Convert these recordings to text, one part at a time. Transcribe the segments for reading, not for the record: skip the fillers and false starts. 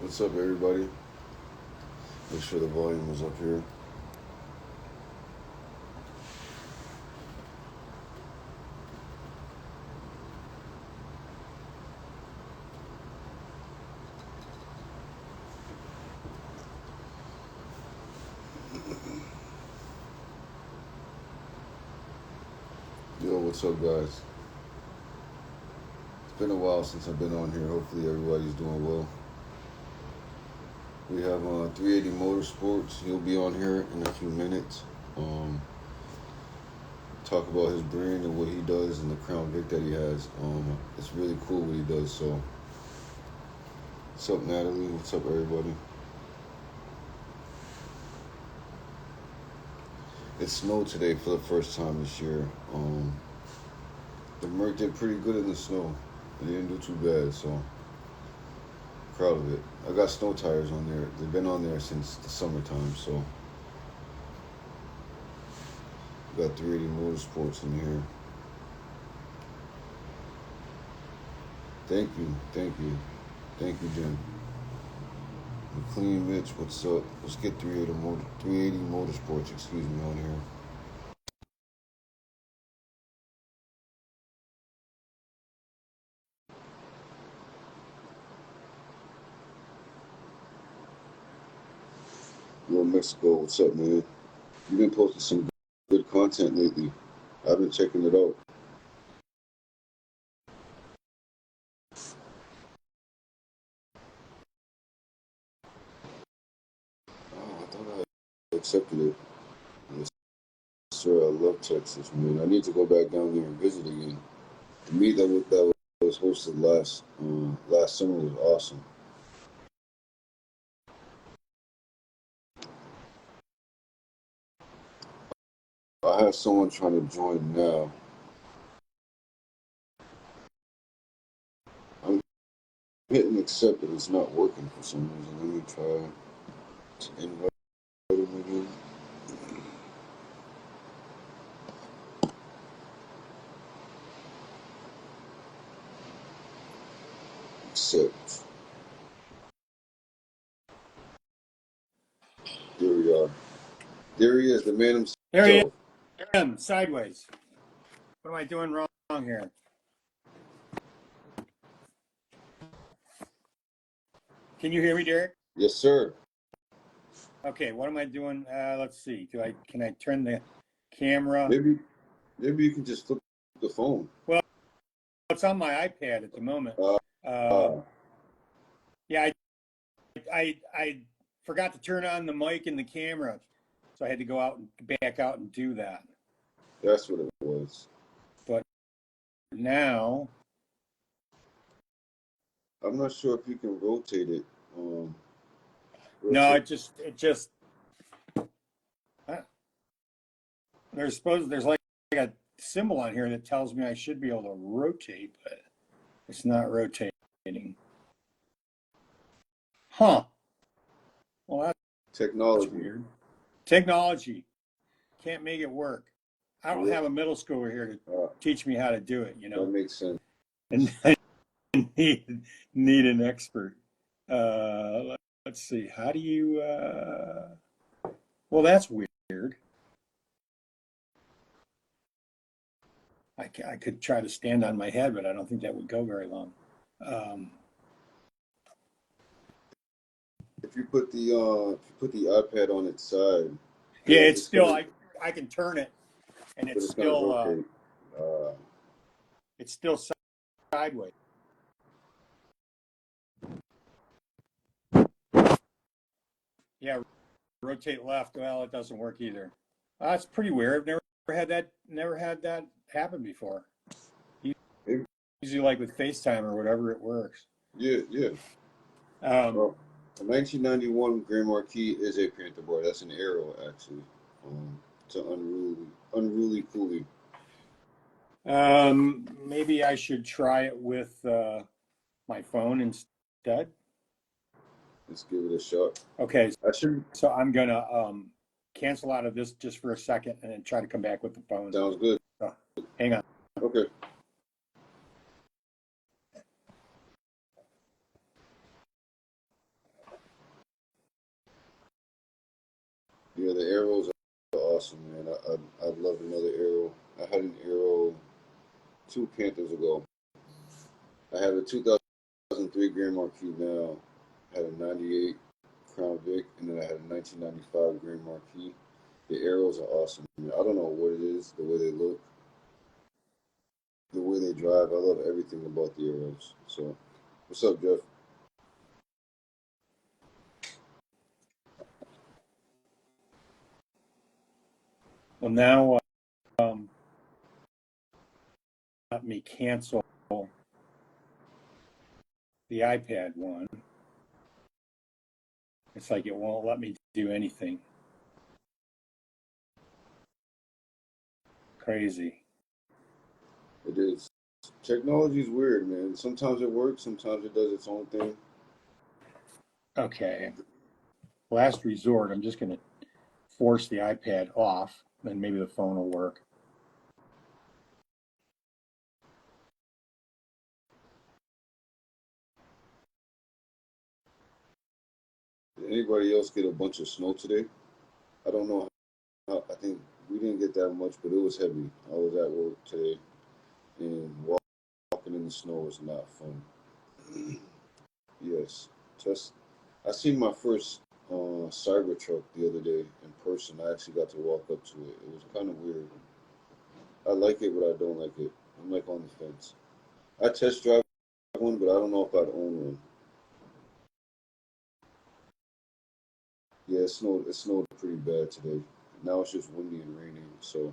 What's up, everybody? Make sure the volume is up here. Yo, what's up, guys? It's been a while since I've been on here. Hopefully, everybody's doing well. We have 380 Motorsports. He'll be on here in a few minutes. Talk about his brand and what he does and the Crown Vic that he has. It's really cool what he does. So, what's up, Natalie? What's up, everybody? It snowed today for the first time this year. The Merc did pretty good in the snow. They didn't do too bad, so proud of it. I got snow tires on there. They've been on there since the summertime, so we got 380 Motorsports in here. Thank you, Jim. McLean Mitch, what's up? Let's get 380 Motorsports, excuse me, on here. Yo, Mexico, what's up, man? You've been posting some good content lately. I've been checking it out. Oh, I thought I accepted it. Yes, sir. I love Texas, man. I need to go back down there and visit again. The meet that was hosted last summer was awesome. I have someone trying to join now. I'm hitting accept, but it's not working for some reason. Let me try to invite him again. Accept. There we are. There he is, the man himself. There he is, sideways. What am I doing wrong here? Can you hear me, Derek? Yes, sir. Okay, what am I doing? Let's see. Can I turn the camera? Maybe you can just flip the phone. Well, it's on my iPad at the moment. Yeah, I forgot to turn on the mic and the camera, so I had to go out and back out and do that. That's what it was. But now, I'm not sure if you can rotate it. no, it just there's like a symbol on here that tells me I should be able to rotate, but it's not rotating. Huh. Well, that's Technology. weird. Technology. Can't make it work. I don't have a middle schooler here to teach me how to do it, you know. That makes sense. And I need an expert. Let's see. How do you well, that's weird. I could try to stand on my head, but I don't think that would go very long. If you put the iPad on its side. Yeah, it's still I can turn it, and it's still it's still sideways. Yeah, rotate left. Well, it doesn't work either. That's pretty weird. I've never had that happen before. Usually, like with FaceTime or whatever, it works. Yeah. Well, a 1991 Grand Marquis is a Panther board. That's an arrow, actually. It's an unruly coolie. Maybe I should try it with my phone instead. Let's give it a shot. Okay, so I'm gonna cancel out of this just for a second and then try to come back with the phone. Sounds good. So, hang on. Okay. Yeah, the arrows are awesome, man. I'd love another arrow. I had an arrow 2 Panthers ago. I had a 2003 Grand Marquis now. I had a 98 Crown Vic, and then I had a 1995 Grand Marquis. The arrows are awesome. Man. I don't know what it is, the way they look, the way they drive. I love everything about the arrows. So, what's up, Jeff? Well, now let me cancel the iPad one. It's like it won't let me do anything. Crazy. It is. Technology's weird, man. Sometimes it works, sometimes it does its own thing. Okay. Last resort, I'm just going to force the iPad off, then maybe the phone will work. Did anybody else get a bunch of snow today? I don't know. I think we didn't get that much, but it was heavy. I was at work today, and walking in the snow was not fun. Yes, just I seen my first Cybertruck the other day in person. I actually got to walk up to it. It was kind of weird. I like it, but I don't like it. I'm like on the fence. I test drive one, but I don't know if I'd own one. Yeah, it snowed pretty bad today. Now it's just windy and raining, so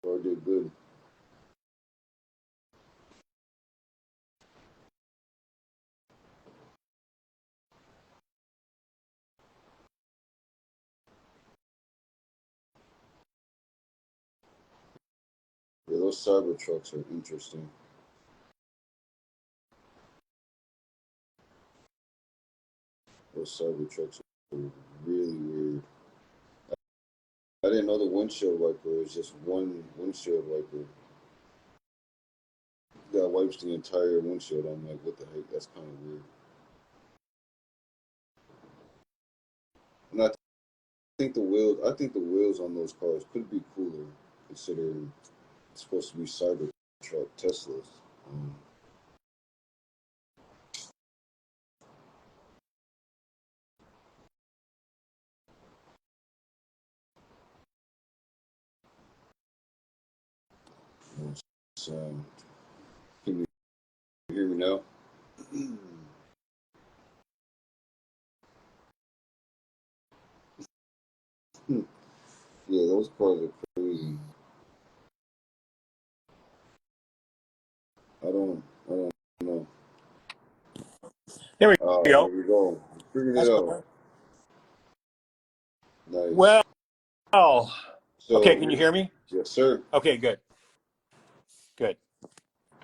I did good. Yeah, those Cybertrucks are interesting. Those Cybertrucks are really weird. I didn't know the windshield wiper is just one windshield wiper that wipes the entire windshield. I'm like, what the heck? That's kind of weird. And I think the wheels on those cars could be cooler, considering it's supposed to be Cybertruck Teslas. Um, so, can you hear me now? Yeah, those cars are crazy. I don't know. There we There go. we go. Figuring it That's out. better. Nice. Well, okay, So can you hear me? yes, sir. Okay, good. Good.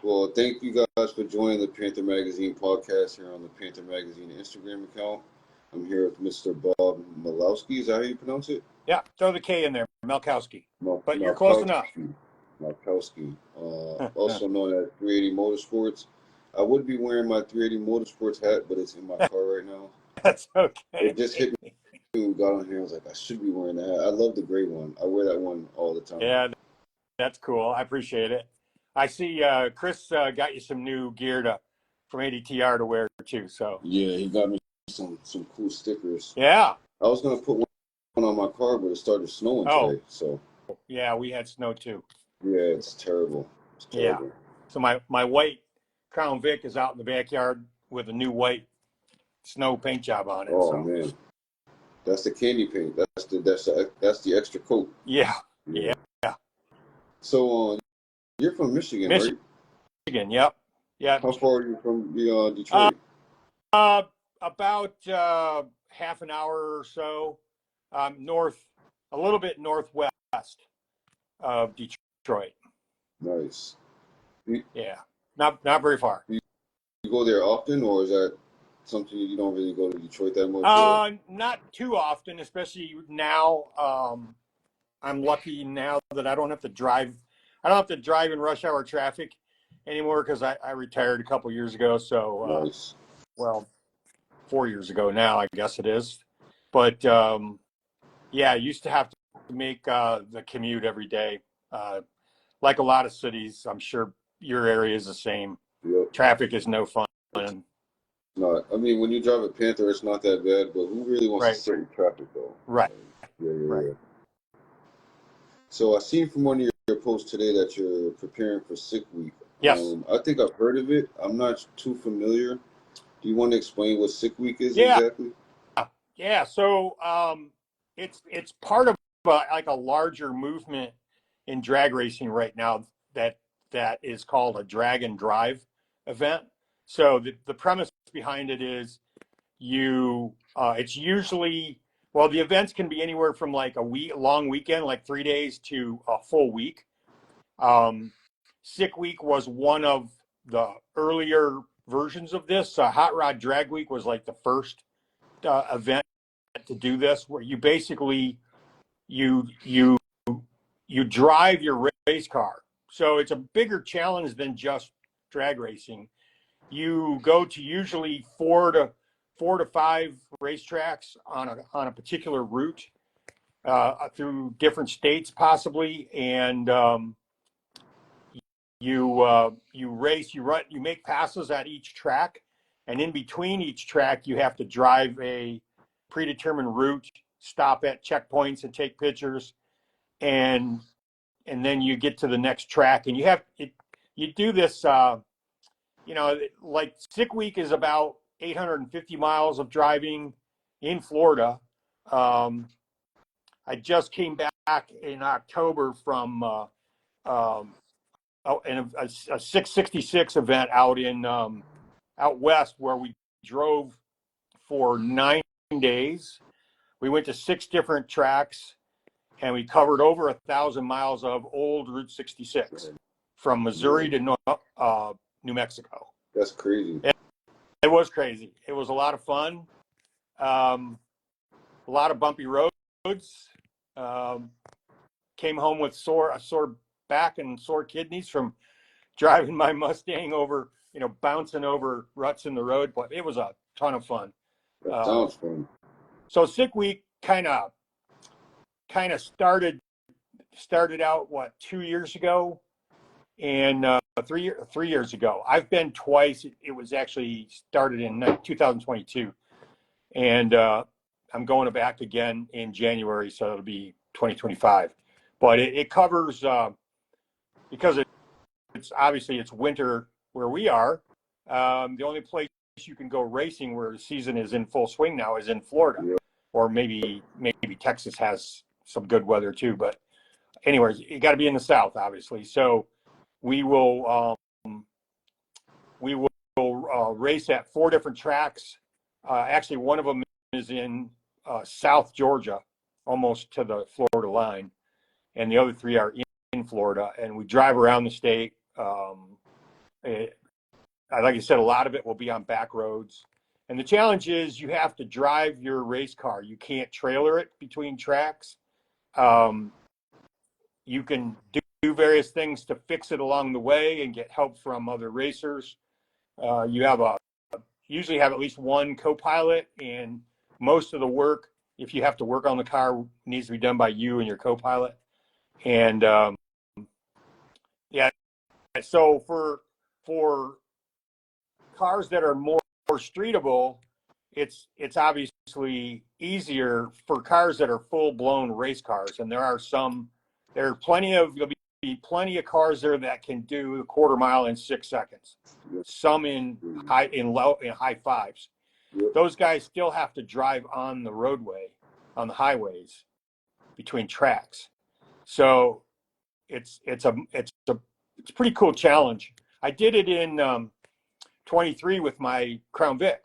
Well, thank you guys for joining the Panther Magazine podcast here on the Panther Magazine Instagram account. I'm here with Mr. Bob Malkowski. Is that how you pronounce it? Yeah, throw the K in there, Malkowski. But you're close enough. Malkowski. Malkowski. Also known as 380 Motorsports. I would be wearing my 380 Motorsports hat, but it's in my car right now. That's okay. It just hit me when we got on here. I was like, I should be wearing that hat. I love the gray one. I wear that one all the time. Yeah, that's cool. I appreciate it. I see Chris got you some new gear from ADTR to wear too. So Yeah, he got me some cool stickers. yeah. I was gonna put one on my car, but it started snowing Oh, today. So yeah, we had snow too. yeah, it's terrible. It's Yeah. terrible. So my white Crown Vic is out in the backyard with a new white snow paint job on it. Oh So man, that's the candy paint. That's the extra coat. yeah, Yeah. yeah, yeah. So you're from Michigan, right? Michigan. Yep. Yeah. How far are you from Uh, Detroit? about half an hour or so north, a little bit northwest of Detroit. Nice. You, Yeah, not very far. you go there often, or is that something you don't really go to Detroit that much? Or Not too often, especially now. I'm lucky now that I don't have to drive. I don't have to drive in rush hour traffic anymore because I retired a couple years ago. So, Nice. well, 4 years ago now, I guess it is. But yeah, I used to have to make the commute every day. Like a lot of cities, I'm sure your area is the same. Yep. Traffic is no fun. No, I mean, when you drive a Panther, it's not that bad, but who really wants to Right, sit in traffic, though? right, Like, yeah, yeah, right. yeah. So I seen from one of your posts today that you're preparing for Sick Week. Yes. I think I've heard of it. I'm not too familiar. Do you want to explain what Sick Week is Yeah, exactly? yeah. So it's part of like a larger movement in drag racing right now that that is called a drag and drive event. So the premise behind it is it's usually, well, the events can be anywhere from like long weekend, like 3 days, to a full week. um, Sick Week was one of the earlier versions of this. Hot Rod Drag Week was like the first event to do this, where you basically you you you drive your race car. So it's a bigger challenge than just drag racing. You go to usually four to five racetracks on a particular route, through different states possibly, and you race, you make passes at each track, and in between each track you have to drive a predetermined route, stop at checkpoints and take pictures, and then you get to the next track, and you do this. Like Sick Week is about 850 miles of driving in Florida. I just came back in October from um, in a 666 event out west, where we drove for 9 days. We went to 6 different tracks, and we covered over 1,000 miles of old Route 66 from Missouri to New Mexico. That's crazy. It was crazy. It was a lot of fun. A lot of bumpy roads. Um, Came home with a sore back and sore kidneys from driving my Mustang over, bouncing over ruts in the road. But it was a ton of fun. That sounds fun. So Sick Week kind of started out 2 years ago, and 3 years ago. I've been twice. It was actually started in 2022, and I'm going back again in January, so it'll be 2025. But it covers, because it's winter where we are. The only place you can go racing where the season is in full swing now is in Florida, Yep. or maybe Texas has some good weather too. But anyways, you got to be in the South, obviously. So we will race at 4 different tracks. Actually, one of them is in South Georgia, almost to the Florida line, and the other 3 are in Florida. And we drive around the state. Like I said, a lot of it will be on back roads. And the challenge is you have to drive your race car. You can't trailer it between tracks. You can do various things to fix it along the way and get help from other racers. You usually have at least one co-pilot, and most of the work, if you have to work on the car, needs to be done by you and your co-pilot. And yeah, so for cars that are more streetable, it's obviously easier. For cars that are full-blown race cars, and there'll be plenty of cars there that can do a quarter mile in 6 seconds, some in high fives. Yep. Those guys still have to drive on the highways between tracks. So it's a pretty cool challenge. I did it in 23 with my Crown Vic,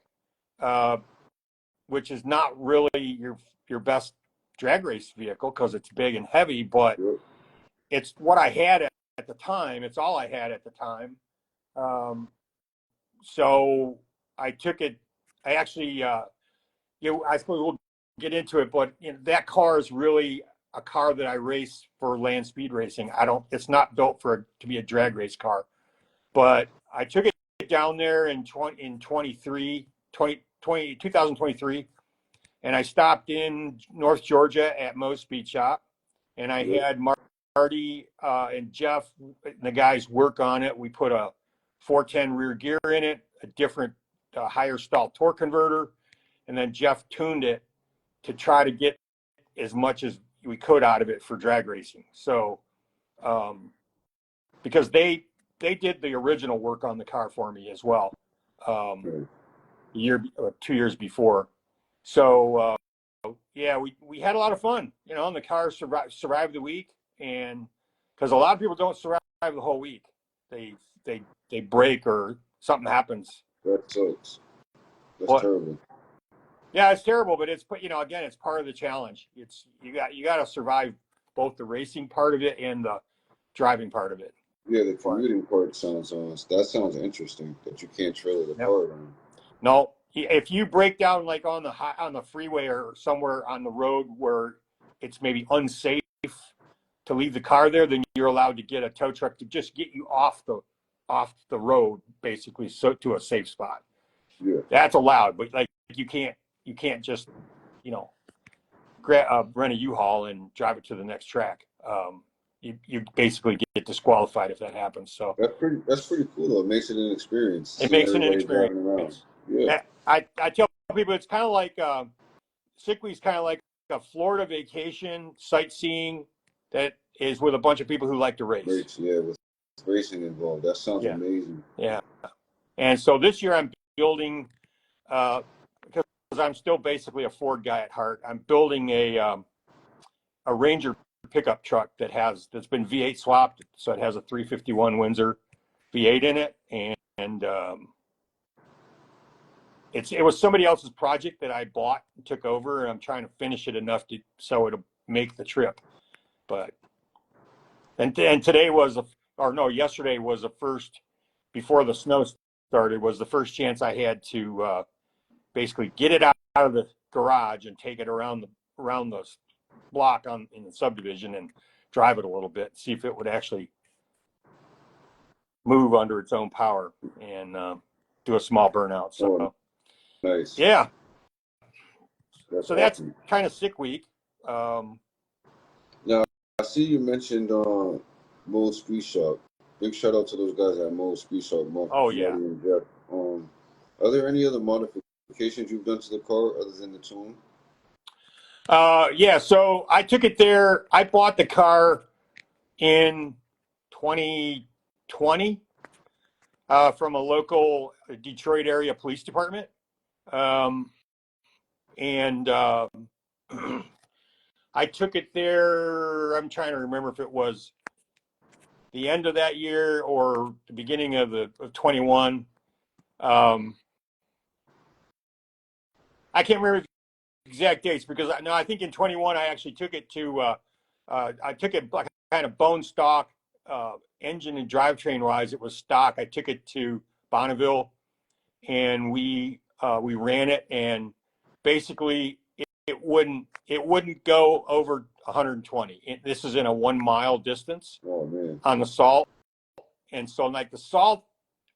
which is not really your best drag race vehicle because it's big and heavy, but Yep. it's what I had at the time. It's all I had at the time. So I took it. I actually, I suppose we'll get into it, but that car is really a car that I race for land speed racing. It's not built to be a drag race car, But I took it down there in 2023, and I stopped in North Georgia at Mo's Speed Shop, and I Yep. had Marty and Jeff, the guys, work on it. We put a 410 rear gear in it, a different higher stall torque converter, and then Jeff tuned it to try to get as much as we could out of it for drag racing. So, because they did the original work on the car for me as well, Right. 2 years before. So yeah, we had a lot of fun, and the car survived the week, and because a lot of people don't survive the whole week, they they break or something happens. That sucks. That's What? terrible. Yeah, it's terrible, but again, it's part of the challenge. It's you got to survive both the racing part of it and the driving part of it. Yeah, the But, commuting part sounds interesting that you can't trailer the yep. car around. No, if you break down like on the freeway or somewhere on the road where it's maybe unsafe to leave the car there, then you're allowed to get a tow truck to just get you off the road, basically, so to a safe spot. Yeah. That's allowed, but like you can't just rent a U-Haul and drive it to the next track. You basically get disqualified if that happens. So That's pretty cool though. It makes it an experience, it seeing makes it an everybody experience. driving around. Yeah. I tell people it's kind of like sick week's kind of like a Florida vacation sightseeing that is with a bunch of people who like to race. Race, yeah, with racing involved. That sounds Yeah, amazing. yeah. And so this year I'm building, because I'm still basically a Ford guy at heart. I'm building a Ranger pickup truck that's been V8 swapped, so it has a 351 Windsor V8 in it, and it was somebody else's project that I bought and took over, and I'm trying to finish it enough so it'll make the trip. But and today yesterday was the first, before the snow started, was the first chance I had to basically get it out of the garage and take it around the block in the subdivision and drive it a little bit, see if it would actually move under its own power and do a small burnout. So Nice. yeah, That's so that's awesome. kind of sick week. Now I see you mentioned Mold Speed Shop. Big shout out to those guys at Mold Speed Shop, Oh Marty yeah. and Jeff. Are there any other modifications you've done to the car other than the tune? Yeah, so I took it there. I bought the car in 2020 from a local Detroit area police department. And I took it there. I'm trying to remember if it was the end of that year or the beginning of 21. I can't remember the exact dates because I think in 21 I actually took it to I took it like kind of bone stock, engine and drivetrain wise. It was stock. I took it to Bonneville and we ran it, and basically it wouldn't go over 120. This is in a 1 mile distance Oh man. on the salt, and so like the salt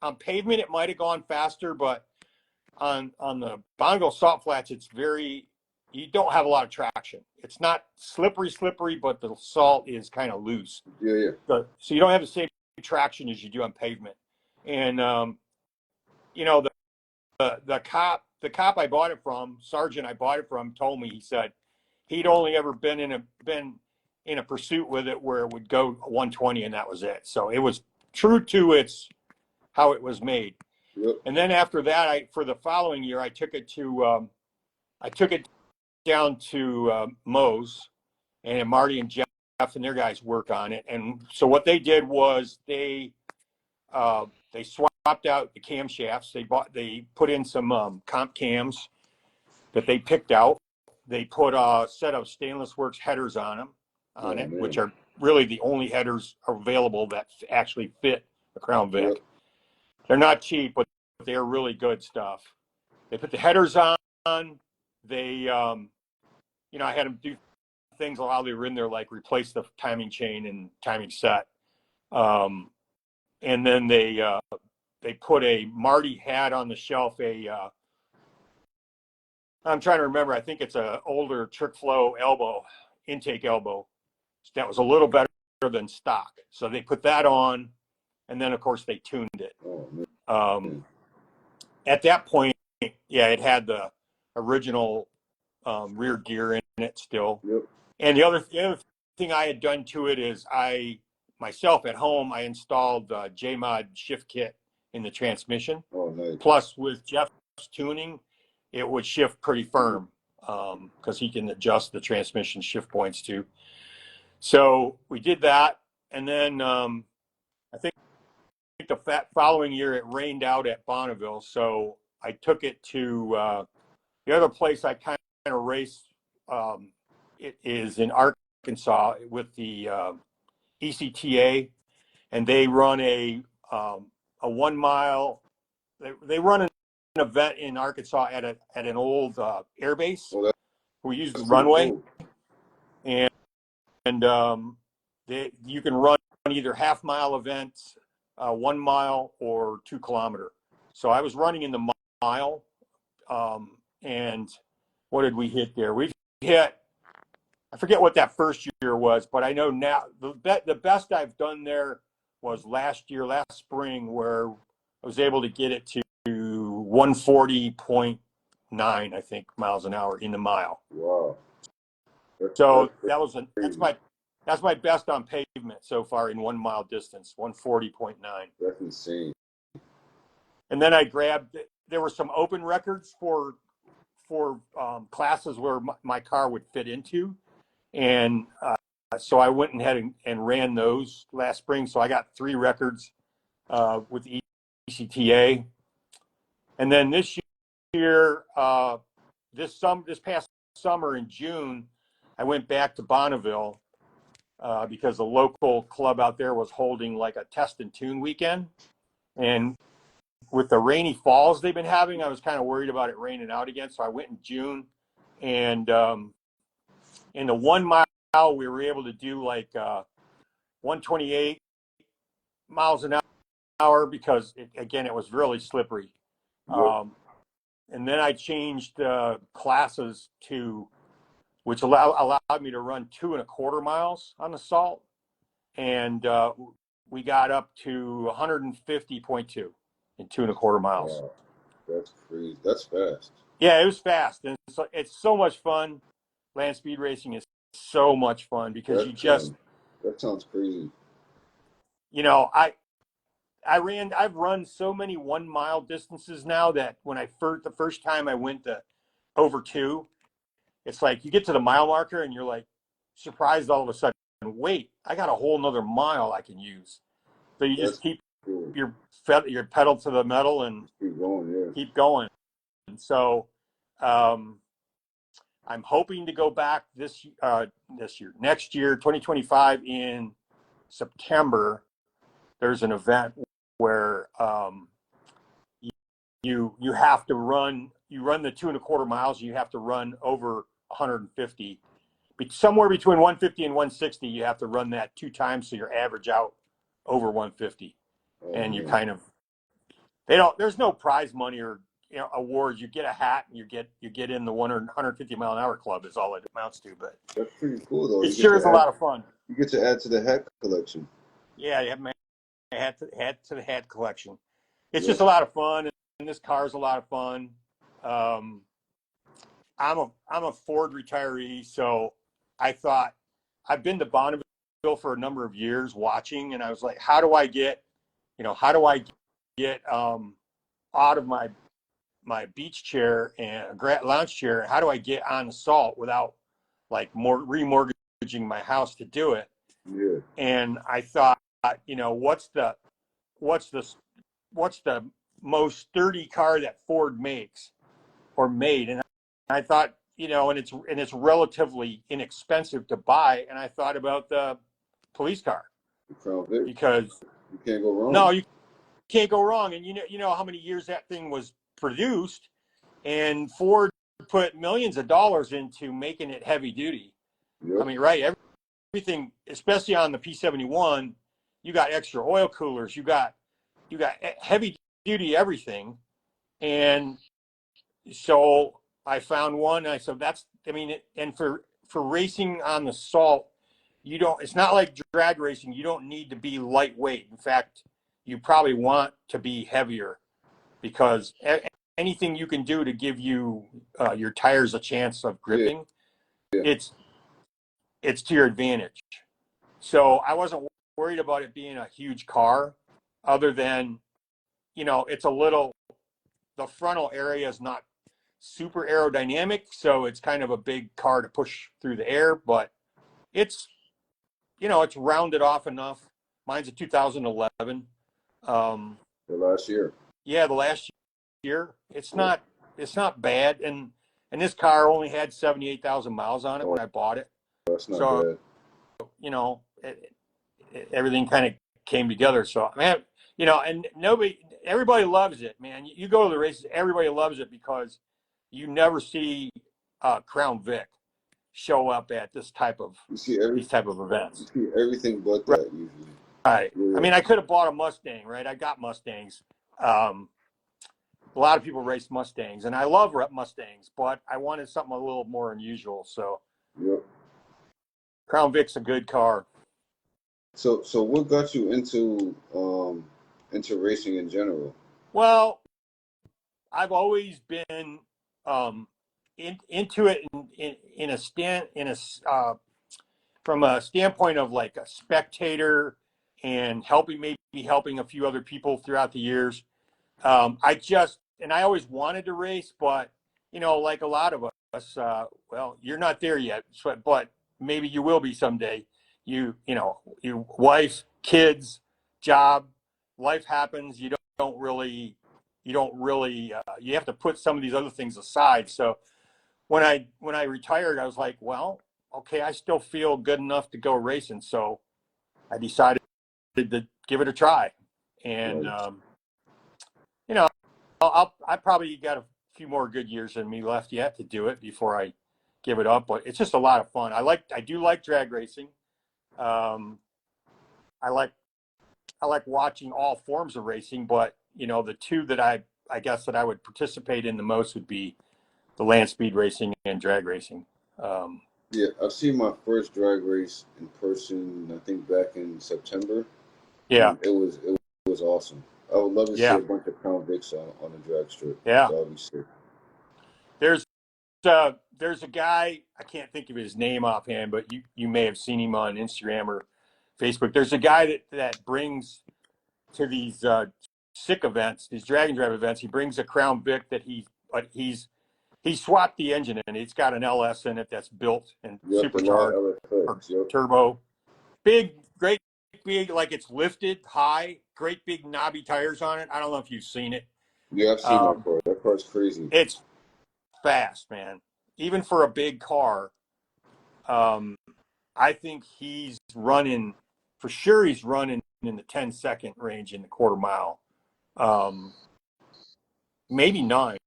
on pavement it might have gone faster, but on the Bonneville salt flats you don't have a lot of traction. It's not slippery, but the salt is kind of loose. Yeah. So you don't have the same traction as you do on pavement. And you know, the cop I bought it from, sergeant I bought it from, told me, he said he'd only ever been in a pursuit with it where it would go 120 and that was it. So it was true to how it was made. Yep. And then after that, for the following year, I took it down to Moe's, and Marty and Jeff and their guys work on it. And so what they did was they swapped out the camshafts. They put in some comp cams that they picked out. They put a set of Stainless Works headers on it, Man. which are really the only headers available that actually fit a Crown Vic. Yep. They're not cheap, but they're really good stuff. They put the headers on. They, I had them do things while they were in there, like replace the timing chain and timing set. and then they put a Marty had on the shelf I'm trying to remember. I think it's an older trick flow elbow, intake elbow. That was a little better than stock. So they put that on, and then of course they tuned it. Oh, At that point, yeah, it had the original rear gear in it still. yep. And the other thing I had done to it is myself at home, I installed JMod shift kit in the transmission. Oh, nice. Plus, with Jeff's tuning, it would shift pretty firm because he can adjust the transmission shift points too. So we did that, and then I think the following year it rained out at Bonneville, so I took it to the other place I kind of race. It is in Arkansas with the ECTA, and they run a 1 mile. They run an event in Arkansas at an old air base. Oh, We use the runway, cool. and you can run either half-mile events, 1 mile, or 2 kilometer. So I was running in the mile, and what did we hit there? We hit, I forget what that first year was, but I know now the best I've done there was last spring, where I was able to get it to 140.9, I think, miles an hour in the mile. Wow. That's my best on pavement so far in 1 mile distance, 140.9. That's insane. And then there were some open records for classes where my car would fit into. And so I went ahead and ran those last spring. So I got 3 records with the ECTA. And then this year, this past summer in June, I went back to Bonneville because the local club out there was holding like a test and tune weekend. And with the rainy falls they've been having, I was kind of worried about it raining out again. So I went in June, and in the 1 mile, we were able to do like 128 miles an hour because, it was really slippery. Yep. And then I changed classes which allowed me to run 2.25 miles on the salt. And we got up to 150.2 in 2.25 miles. Wow. That's crazy. That's fast. Yeah, it was fast. And it's so much fun. Land speed racing is so much fun because that sounds crazy. I've run so many 1 mile distances now that when the first time I went to over 2, it's like you get to the mile marker and you're like surprised all of a sudden, wait, I got a whole nother mile I can use. So you just keep your pedal to the metal and keep going. And so I'm hoping to go back next year, 2025, in September. There's an event where you have to run the 2.25 miles, and you have to run over 150, somewhere between 150 and 160. You have to run that 2 times, so you're average out over 150. And you kind of, there's no prize money or awards. You get a hat and you get in the 150 mile an hour club is all it amounts to. But that's pretty cool though. It sure is a lot of fun. You get to add to the hat collection. Yeah, you have my hat to the hat collection. It's just a lot of fun, and this car is a lot of fun. I'm a Ford retiree, so I thought, I've been to Bonneville for a number of years watching, and I was like, how do I get out of my beach chair and lounge chair? How do I get on the salt without like remortgaging my house to do it? Yeah. And I thought, what's the most sturdy car that Ford makes or made? And I thought, and it's relatively inexpensive to buy. And I thought about the police car, because you can't go wrong. No, you can't go wrong. And you know how many years that thing was produced, and Ford put millions of dollars into making it heavy duty. Yep. I mean, right? Everything, especially on the P71, you got extra oil coolers, you got heavy duty everything. And so I found one. And I said, and for racing on the salt, it's not like drag racing. You don't need to be lightweight. In fact, you probably want to be heavier, because anything you can do to give you your tires a chance of gripping, Yeah. it's to your advantage. So I wasn't worried about it being a huge car, other than, it's the frontal area is not super aerodynamic, so it's kind of a big car to push through the air, but it's, it's rounded off enough. Mine's a 2011. The last year. Yeah, the last year. It's not bad, and this car only had 78,000 miles on it when I bought it. That's not So, bad. Everything kind of came together. So, man, and everybody loves it, man. You go to the races, everybody loves it, because you never see Crown Vic show up at these type of events. You see everything but that usually. Right. Yeah. I mean, I could have bought a Mustang, right? I got Mustangs. A lot of people race Mustangs, and I love Mustangs, but I wanted something a little more unusual. So, Yep. Crown Vic's a good car. So what got you into racing in general? Well, I've always been into it from a standpoint of like a spectator, and helping a few other people throughout the years. I always wanted to race, but like a lot of us, well, you're not there yet, but maybe you will be someday. Your wife, kids, job, life happens. You don't really, you have to put some of these other things aside. So when I retired, I was like, well, okay, I still feel good enough to go racing. So I decided to give it a try. And, Right. I probably got a few more good years in me left yet to do it before I give it up, but it's just a lot of fun. I do like drag racing. I like watching all forms of racing, but the two that I guess that I would participate in the most would be the land speed racing and drag racing. Yeah, I've seen my first drag race in person, I think back in September. Yeah. It was awesome. I would love to see Yeah. a bunch of Crown Vics on a drag strip. Yeah. That would be sick. There's a guy, I can't think of his name offhand, but you may have seen him on Instagram or Facebook. There's a guy that brings to these sick events, these drag and drive events. He brings a Crown Vic that he swapped the engine in. It's got an LS in it that's built and Yep, the supercharged, law LFX. Yep. turbo, great big, like it's lifted high, great big knobby tires on it. I don't know if you've seen it. Yeah, I've seen that car. That car's crazy. It's fast, man. Even for a big car, I think he's running in the 10-second range in the quarter mile. Maybe nines.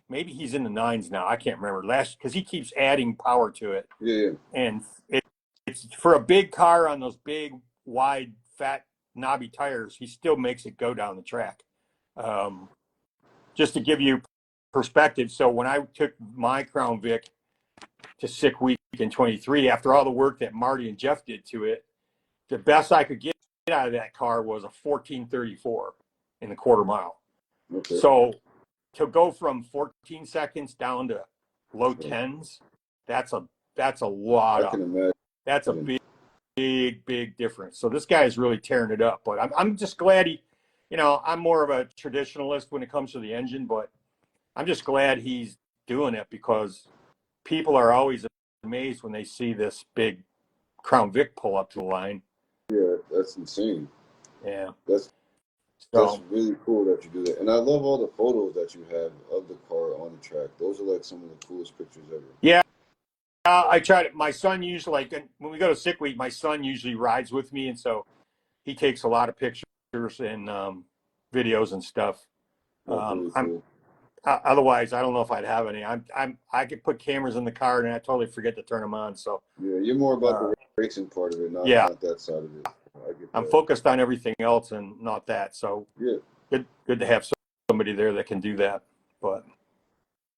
Maybe he's in the nines now. I can't remember. Because he keeps adding power to it. Yeah. And it's for a big car on those big, wide, fat, knobby tires, he still makes it go down the track. Just to give you perspective, so when I took my Crown Vic to Sick Week in 23, after all the work that Marty and Jeff did to it, the best I could get out of that car was a 1434 in the quarter mile. Okay. So to go from 14 seconds down to low tens, that's a lot. I can imagine. That's a big difference. So this guy is really tearing it up. But I'm just glad I'm more of a traditionalist when it comes to the engine, but I'm just glad he's doing it, because people are always amazed when they see this big Crown Vic pull up to the line. Yeah, that's insane. Yeah. That's really cool that you do that. And I love all the photos that you have of the car on the track. Those are like some of the coolest pictures ever. Yeah. I try to, my son usually, like when we go to Sick Week, my son usually rides with me. And so he takes a lot of pictures and videos and stuff. Really cool. Otherwise, I don't know if I'd have any. I could put cameras in the car and I totally forget to turn them on. So yeah, you're more about the racing part of it, not that side of it. I get I'm that. focused on everything else and not that. So Yeah. good to have somebody there that can do that. But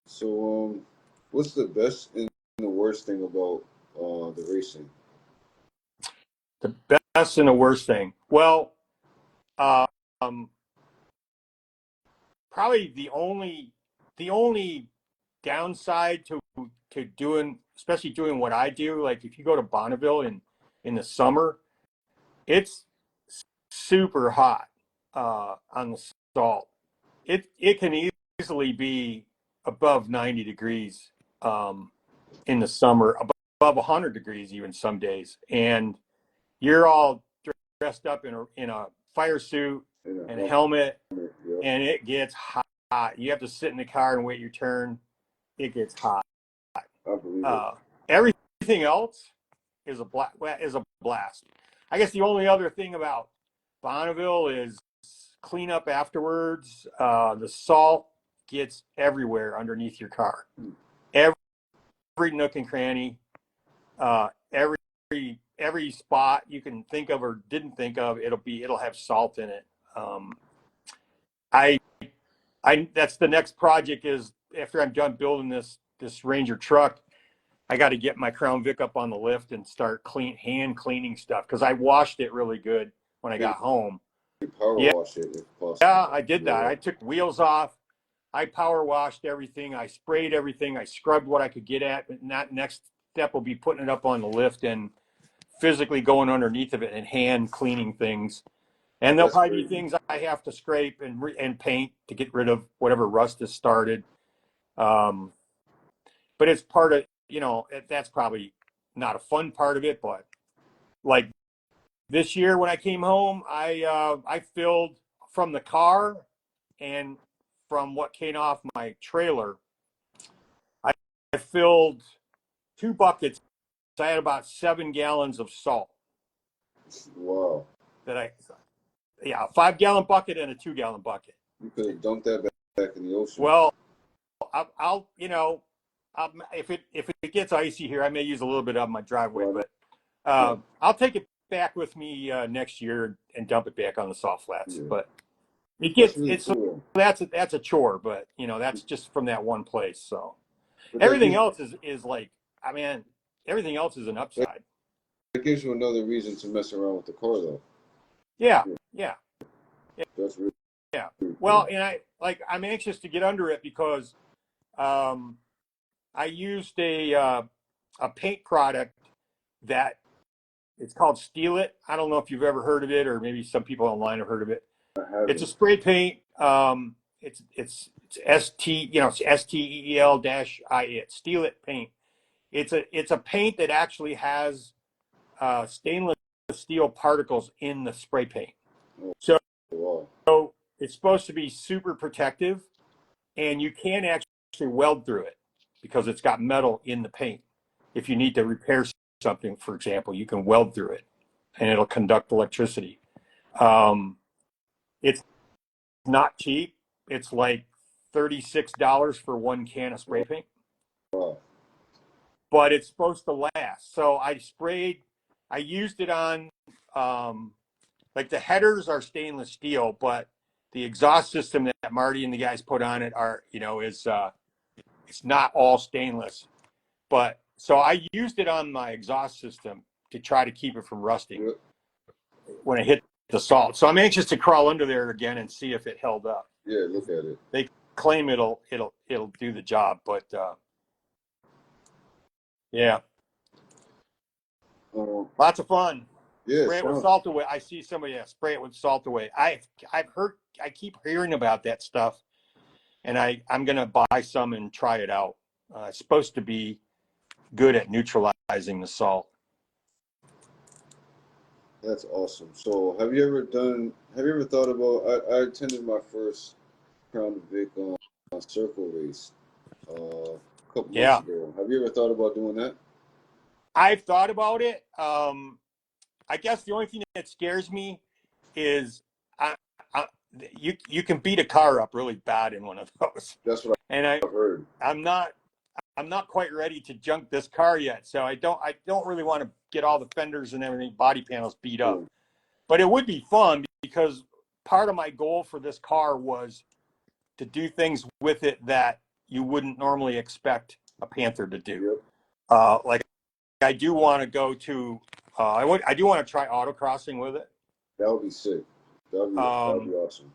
So, what's the best and the worst thing about the racing? the best and the worst thing. Well, um, probably the only downside to doing, especially doing what I do, like if you go to Bonneville in the summer, it's super hot on the salt. It can easily be above 90 degrees in the summer, above 100 degrees even some days, and you're all dressed up in a fire suit In a and a helmet, helmet, yeah, and it gets hot. You have to sit in the car and wait your turn. It gets hot. I believe it. Uh, Everything else is a blast. I guess the only other thing about Bonneville is cleanup afterwards. The salt gets everywhere underneath your car. Every nook and cranny, every spot you can think of or didn't think of, it'll have salt in it. I that's the next project is after I'm done building this Ranger truck. I got to get my Crown Vic up on the lift and start hand cleaning stuff because I washed it really good when I got home. Power Yeah, wash it if possible. yeah, I did that. Yeah, I took wheels off. I power washed everything. I sprayed everything. I scrubbed what I could get at. And that next step will be putting it up on the lift and physically going underneath of it and hand cleaning things. And there'll that's probably be great. things I have to scrape and paint to get rid of whatever rust has started. Um, but it's part of, that's probably not a fun part of it, but like this year when I came home, I filled from the car and from what came off my trailer. I filled 2 buckets. I had about 7 gallons of salt Wow. that a 5 gallon bucket and a 2 gallon bucket. You could have dumped that back in the ocean. Well, I'll if it gets icy here, I may use a little bit of my driveway, Well, but yeah, I'll take it back with me next year and dump it back on the salt flats. yeah. But That's really it's so cool. that's a chore, but that's just from that one place. So But everything else is like, I mean, everything else is an that upside. gives you another reason to mess around with the car, though. Yeah, Yeah, yeah, yeah, that's really, yeah. really Well, cool. and I'm anxious to get under it because um, I used a paint product that it's called Steal It. I don't know if you've ever heard of it, or maybe some people online have heard of it. I It's a haven't. spray paint. It's it's STEEL dash I it Steal It paint. It's a paint that actually has stainless steel particles in the spray paint. Oh, So wow. it's supposed to be super protective, and you can actually weld through it because it's got metal in the paint. If you need to repair something, for example, you can weld through it, and it'll conduct electricity. Um, it's not cheap. It's like $36 for 1 can of spray paint, Wow. but it's supposed to last. So I used it on, like the headers are stainless steel, but the exhaust system that Marty and the guys put on it it's not all stainless. But so I used it on my exhaust system to try to keep it from rusting Yep. when it hit the salt. So I'm anxious to crawl under there again and see if it held up. Yeah, look at it. They claim it'll do the job, but yeah, lots of fun. Yeah, Spray it with sound. salt away. I see somebody spray it with salt away. I keep hearing about that stuff, and I'm gonna buy some and try it out. It's supposed to be good at neutralizing the salt. That's awesome. So, have you ever thought about? I attended my first Crown Vic circle race a couple months Yeah, ago. Have you ever thought about doing that? I've thought about it. I guess the only thing that scares me is I, I, you can beat a car up really bad in one of those, That's what and I've heard. I'm not quite ready to junk this car yet. So I don't really want to get all the fenders and everything, body panels beat up. but it would be fun because part of my goal for this car was to do things with it that you wouldn't normally expect a Panther to do. Yep. Like I do want to go to, I do want to try autocrossing with it. That would be sick. That'd be awesome.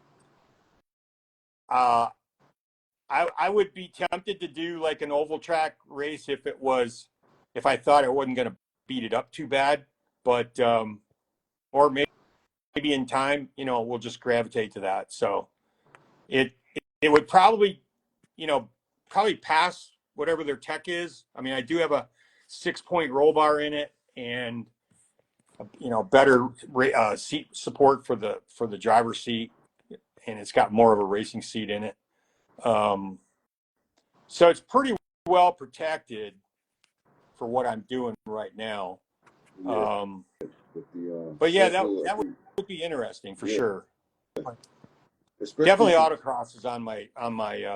Uh, I would be tempted to do like an oval track race if I thought it wasn't going to beat it up too bad, but or maybe in time, we'll just gravitate to that. So it would probably, probably pass whatever their tech is. I mean, I do have a 6-point roll bar in it and better seat support for the driver's seat, and it's got more of a racing seat in it. So it's pretty well protected for what I'm doing right now. Yeah. But yeah, that would be interesting for sure. Definitely autocross is on my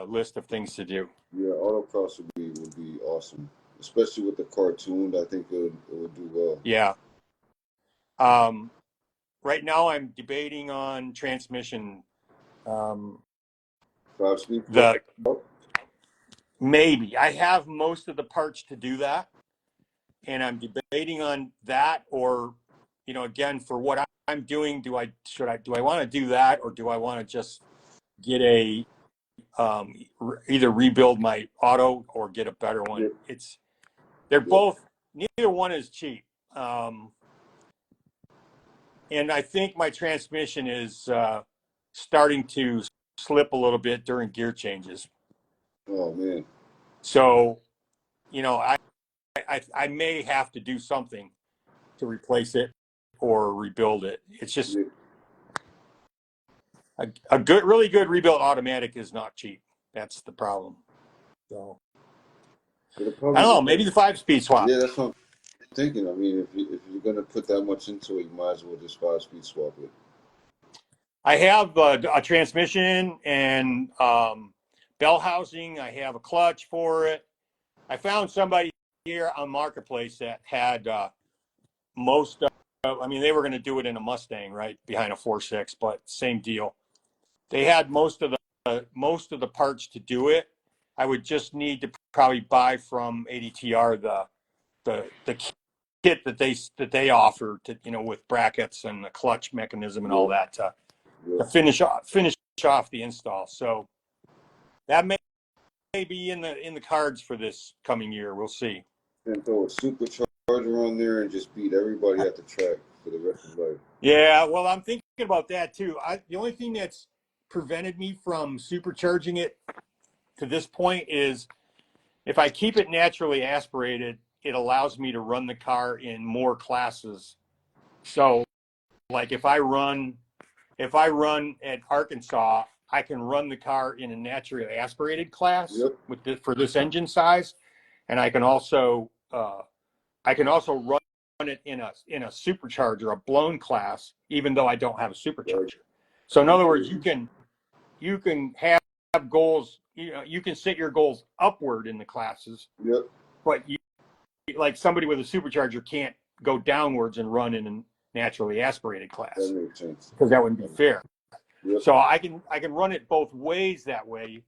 list of things to do. Yeah, autocross would be awesome, especially with the cartoon. I think it would do well. Yeah. Right now I'm debating on transmission. 5-speed. Maybe I have most of the parts to do that, and I'm debating on that, or again, for what I'm doing, do I want to do that, or do I want to just get either rebuild my auto or get a better one? Yeah. They're both, neither one is cheap. And I think my transmission is starting to slip a little bit during gear changes. Oh man. So, I may have to do something to replace it or rebuild it. It's just a really good rebuilt automatic is not cheap. That's the problem. So I don't know. Maybe the 5-speed swap. Yeah, that's what I'm thinking. I mean, if you're gonna put that much into it, you might as well just 5-speed swap it. I have a transmission and bell housing. I have a clutch for it. I found somebody here on Marketplace that had most of, I mean, they were going to do it in a Mustang, right, behind a 4.6, but same deal. They had most of the parts to do it. I would just need to probably buy from ADTR the kit that they offer to, with brackets and the clutch mechanism and all that to finish off the install. So that may be in the cards for this coming year. We'll see. And throw a supercharger on there and just beat everybody at the track for the rest of life. Yeah, well, I'm thinking about that too. The only thing that's prevented me from supercharging it to this point is if I keep it naturally aspirated, it allows me to run the car in more classes. So, like if I run at Arkansas, I can run the car in a naturally aspirated class for this engine size, and I can also run it in a supercharger, a blown class, even though I don't have a supercharger. So in other words, you can have goals. You can set your goals upward in the classes, but like somebody with a supercharger can't go downwards and run in a naturally aspirated class. That makes sense. Because that wouldn't be fair. So I can run it both ways that way,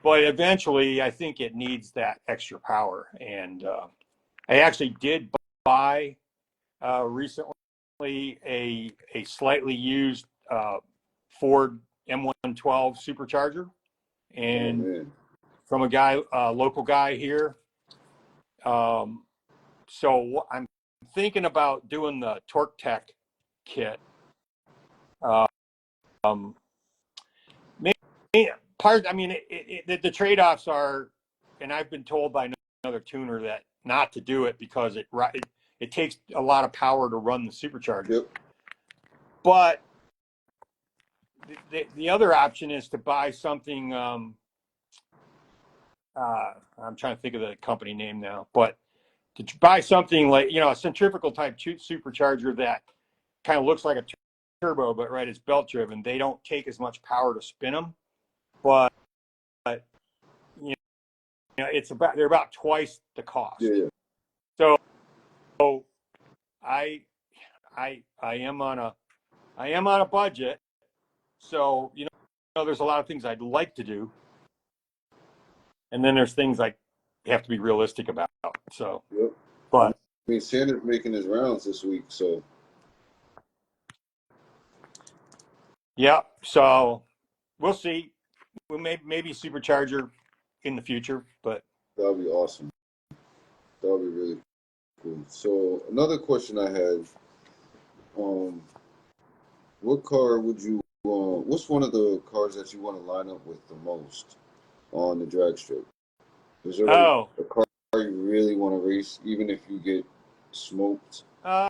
but eventually I think it needs that extra power. And I actually did buy recently a slightly used Ford M112 supercharger, and from a local guy here. So I'm thinking about doing the Torque Tech kit. The trade-offs are, and I've been told by another tuner that not to do it because it takes a lot of power to run the supercharger. But the other option is to buy something. I'm trying to think of the company name now, but to buy something like a centrifugal type supercharger that kind of looks like a turbo, but it's belt driven. They don't take as much power to spin them, but they're about twice the cost. So I am on I am on a budget, so there's a lot of things I'd like to do, and then there's things I have to be realistic about. So, Yep. I but mean, Sanders making his rounds this week, so yeah, so we'll see. We'll maybe supercharger in the future, but that'll be awesome. That'll be really cool. So another question I have, um, what car would you, what's one of the cars that you want to line up with the most on the drag strip? Is there like oh, a car you really want to race, even if you get smoked? uh,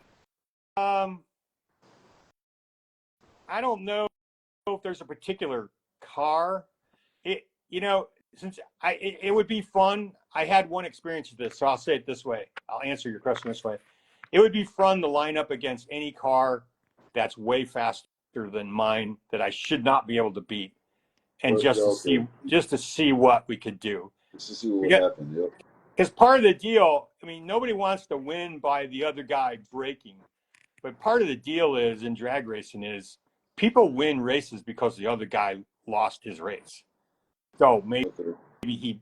um, I don't know if there's a particular car. It since it would be fun. I had one experience with this, so I'll say it this way. I'll answer your question this way. It would be fun to line up against any car that's way faster than mine that I should not be able to beat, and But, okay, just to see what we could do. just to see what would happen. Yep. Because part of the deal, I mean, nobody wants to win by the other guy breaking, but part of the deal is in drag racing is people win races because the other guy lost his race. So Okay. he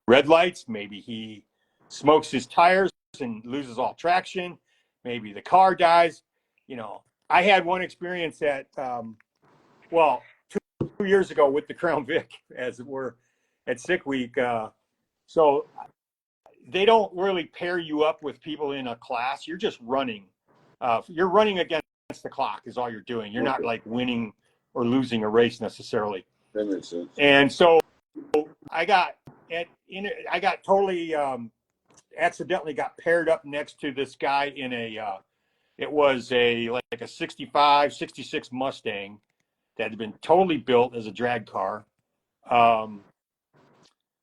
red lights, maybe he smokes his tires and loses all traction, maybe the car dies. I had one experience at well 2 years ago with the Crown Vic, as it were, at Sick Week. So they don't really pair you up with people in a class. You're just running. You're running against the clock is all you're doing. You're not like winning or losing a race necessarily. That makes sense. And so I got totally accidentally got paired up next to this guy in it was like a 65, 66 Mustang that had been totally built as a drag car.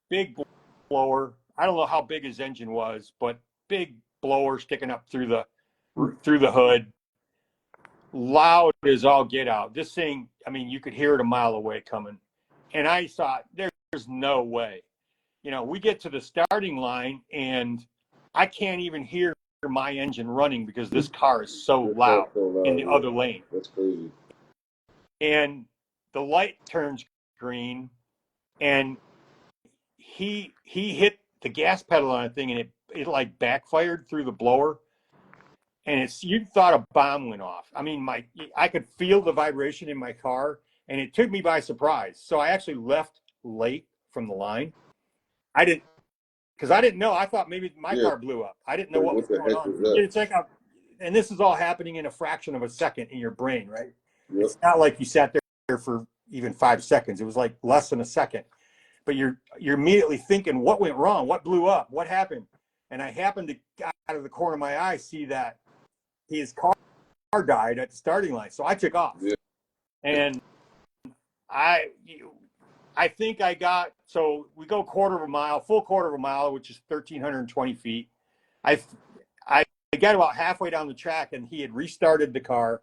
Big blower. I don't know how big his engine was, but big blower sticking up through the hood. Loud as all get out. This thing, I mean, you could hear it a mile away coming. And I thought, there's no way. We get to the starting line and I can't even hear my engine running because this car is so loud in the other lane. That's crazy. And the light turns green and he hit the gas pedal on a thing and it like backfired through the blower. And you thought a bomb went off. I mean, I could feel the vibration in my car, and it took me by surprise. So I actually left late from the line. I didn't know. I thought maybe my car blew up. I didn't know what was going on. It's like and this is all happening in a fraction of a second in your brain, right? Yep. It's not like you sat there for even 5 seconds. It was like less than a second. But you're immediately thinking, what went wrong? What blew up? What happened? And I happened to, out of the corner of my eye, see that his car died at the starting line. So I took off. Yeah. And I think I got, so we go full quarter of a mile, which is 1,320 feet. I got about halfway down the track and he had restarted the car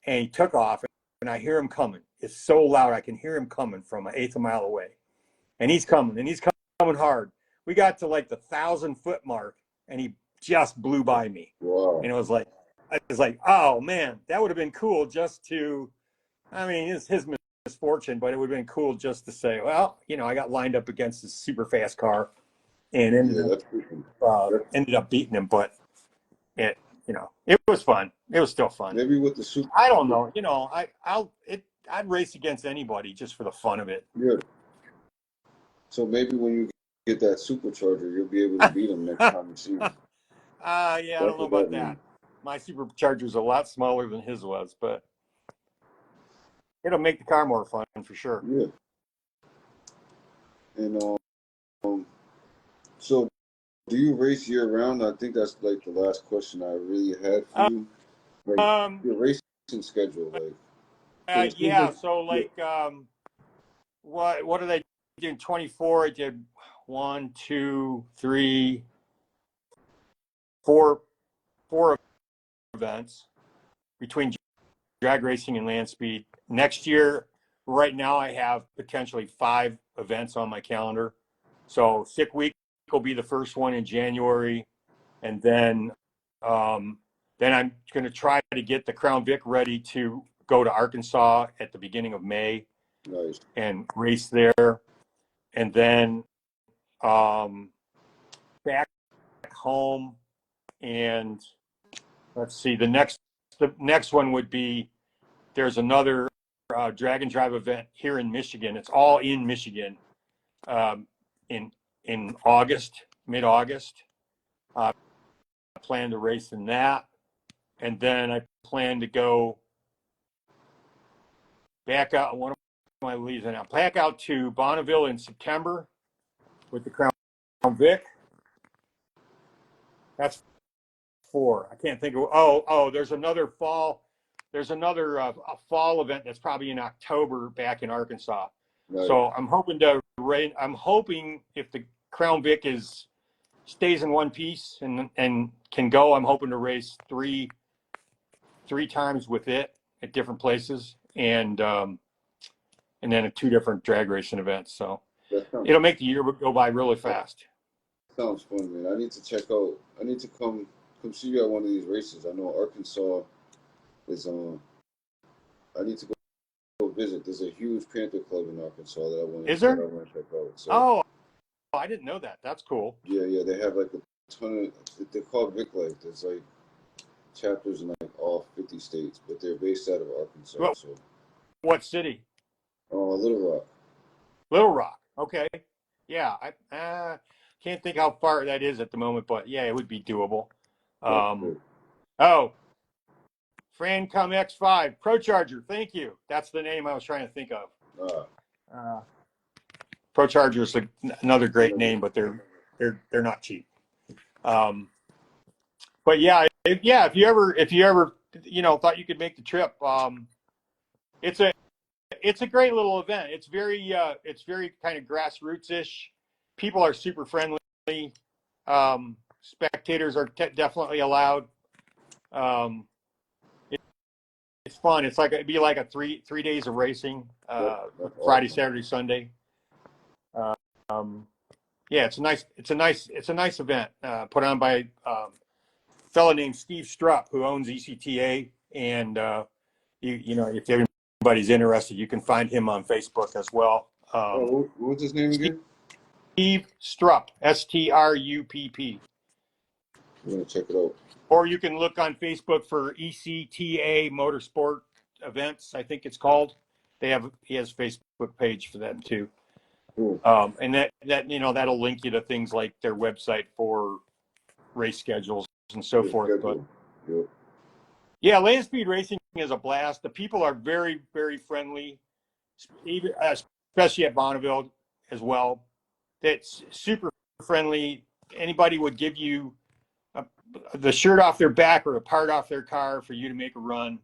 and he took off and I hear him coming. It's so loud. I can hear him coming from an eighth of a mile away. And he's coming hard. We got to like the 1,000-foot mark and he just blew by me. Wow. And it was like, oh man, that would have been cool just to, I mean, it's his misfortune, but it would have been cool just to say, well, I got lined up against this super fast car and ended up beating him. But it was fun. It was still fun. Maybe with the super. I don't know. I'd race against anybody just for the fun of it. Yeah. So maybe when you get that supercharger, you'll be able to beat him next time you see him. Yeah, I don't know about that. My supercharger's a lot smaller than his was, but it'll make the car more fun for sure. Yeah. And so do you race year round? I think that's like the last question I really had for you. Like your racing schedule, like. Yeah. So like, what did I do in 24? I did 1, 2, 3, 4 events between drag racing and land speed. Next year, right now, I have potentially 5 events on my calendar. So Sick Week will be the first one in January, and then Then I'm going to try to get the Crown Vic ready to go to Arkansas at the beginning of May. Nice. And race there. And then back home. And let's see, the next one would be, there's another drag and drive event here in Michigan. It's all in Michigan in August, mid-August. I plan to race in that. And then I plan to go back out. One of my leads and I'll back out to Bonneville in September with the Crown Vic. That's 4. I can't think of. There's another fall. There's another a fall event that's probably in October back in Arkansas. Right. So I'm hoping if the Crown Vic stays in one piece and can go, I'm hoping to race three times with it at different places, and then at 2 different drag racing events. So it'll make the year go by really fast. Sounds fun, man. I need to check out. I need to come see you at one of these races. I know Arkansas is I need to go visit. There's a huge Panther club in Arkansas that I want to check out. So, I didn't know that. That's cool. Yeah. They have like a ton of. They're called Vic Life. There's like chapters in like all 50 states, but they're based out of Arkansas. Well, so. What city? Little Rock. Little Rock. Okay. Yeah. I can't think how far that is at the moment, but yeah, it would be doable. Francom X5 Pro Charger. Thank you. That's the name I was trying to think of. Pro Charger is another great name, but they're not cheap. But yeah, if you ever thought you could make the trip, it's a great little event. It's very kind of grassroots-ish. People are super friendly. Spectators are definitely allowed. It's fun. It'd be like a three days of racing, Friday, Saturday, Sunday. It's a nice event put on by a fellow named Steve Strupp, who owns ECTA, and if everybody's interested, you can find him on Facebook as well. What's his name again? Steve Strupp, Strupp. I'm gonna check it out. Or you can look on Facebook for ECTA Motorsport Events, I think it's called. He has a Facebook page for them too. Cool. And that'll link you to things like their website for race schedules and so forth. But yeah, land speed racing is a blast. The people are very, very friendly, especially at Bonneville as well. It's super friendly. Anybody would give you the shirt off their back or a part off their car for you to make a run.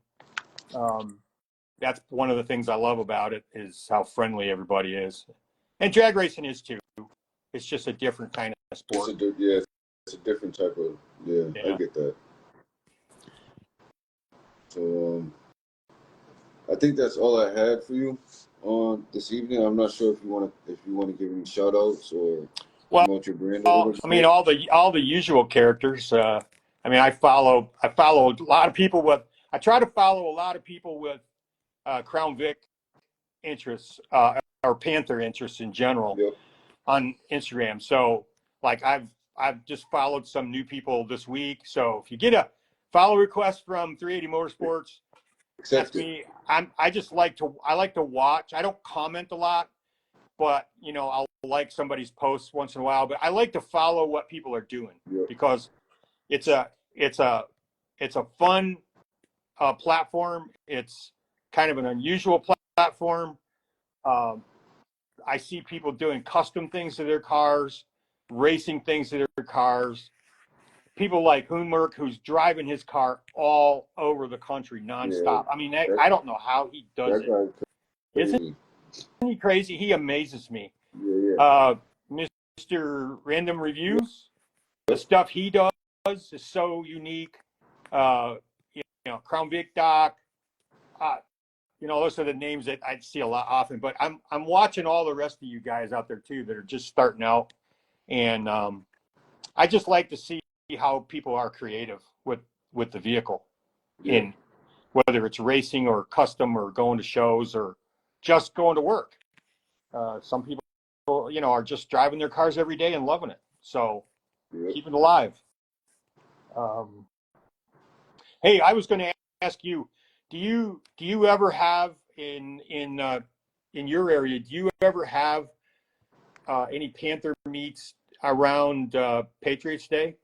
That's one of the things I love about it, is how friendly everybody is. And drag racing is too. It's just a different kind of sport. It's a different type of, I get that. So I think that's all I had for you on this evening. I'm not sure if you want to give any shout outs or promote your brand a little bit. I mean, all the usual characters. I follow a lot of people I try to follow a lot of people with Crown Vic interests or Panther interests in general on Instagram. So like I've just followed some new people this week. So if you get a follow request from 380 Motorsports, that's me. I like to watch. I don't comment a lot, but I'll like somebody's posts once in a while. But I like to follow what people are doing because it's a fun platform. It's kind of an unusual platform. I see people doing custom things to their cars, racing things to their cars. People like Hoonmerk, who's driving his car all over the country nonstop. I mean, I don't know how he does it. Isn't he crazy? He amazes me. Mr. Random Reviews, the stuff he does is so unique. Crown Vic Doc. Those are the names that I see a lot often. But I'm watching all the rest of you guys out there too that are just starting out, and I just like to see how people are creative with with the vehicle, Yeah. in whether it's racing or custom or going to shows or just going to work. Some people, are just driving their cars every day and loving it. So Yep. keep it alive. Hey, I was going to ask you, do you ever have in your area? Do you ever have any Panther meets around Patriots Day?